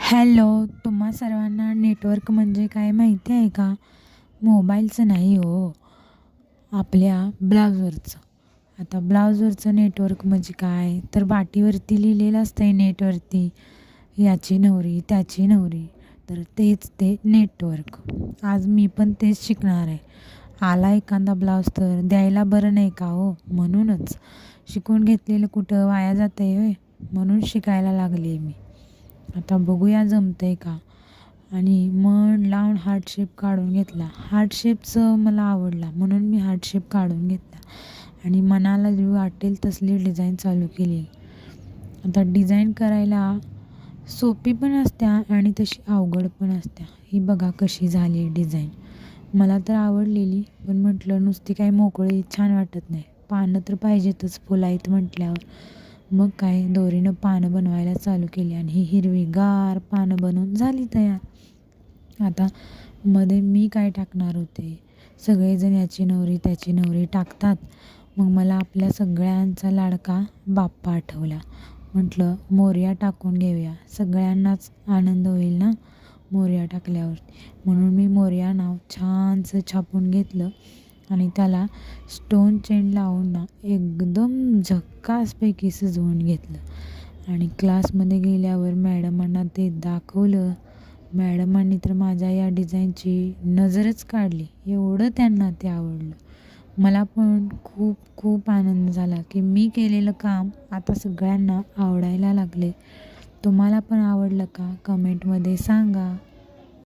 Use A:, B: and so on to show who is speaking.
A: Hello, तुम्हा सर्वांना network म्हणजे काय माहिती आहे का? मोबाईलचं नाही हो, आपल्या ब्लाउजवरचं. आता ब्लाउजवरचं नेटवर्क म्हणजे काय, तर वाटीवरती लिहिलेलं असतंय नेटवरती, याची नवरी, त्याची नवरी. तर तेच ते नेटवर्क. आज मी पण तेच शिकणार आहे. आला एखादा ब्लाऊज तर द्यायला बरं नाही का हो? म्हणूनच शिकून घेतलेलं कुठं वाया जातंय होय? म्हणून शिकायला लागली आहे मी. आता बघूया जमतंय का. आणि मन लावून हार्ट शेप काढून घेतला. हार्ट शेपचं मला आवडला म्हणून मी हार्ट शेप काढून घेतला आणि मनाला जी वाटेल तसली डिझाईन चालू केली. आता डिझाईन करायला सोपी पण असत्या आणि तशी अवघड पण असत्या. ही बघा कशी झाली डिझाईन. मला तर आवडलेली, पण म्हटलं नुसती काही मोकळी छान वाटत नाही. पानं तर पाहिजेतच फुलाईत म्हटल्यावर. मग काय दोरीनं पानं बनवायला चालू केली आणि ही हिरवीगार पानं बनवून झाली तयार. आता मध्ये मी काय टाकणार होते, सगळेजण याची नवरी त्याची नवरी टाकतात. मग मला आपल्या सगळ्यांचा लाडका बाप्पा आठवला. म्हटलं मोरया टाकून घेऊया, सगळ्यांनाच आनंद होईल ना मोरया टाकल्यावर. म्हणून मी मोरया नाव छानसं छापून घेतलं आणि त्याला स्टोन चेन लावून ना एकदम झक्कासपैकी सजवून घेतलं. आणि क्लासमध्ये गेल्यावर मॅडमांना ते दाखवलं. मॅडमांनी तर माझ्या या डिझाईनची नजरच काढली, एवढं त्यांना ते आवडलं. मला पण खूप खूप आनंद झाला की मी केलेलं काम आता सगळ्यांना आवडायला लागले. तुम्हाला पण आवडलं का? कमेंटमध्ये सांगा.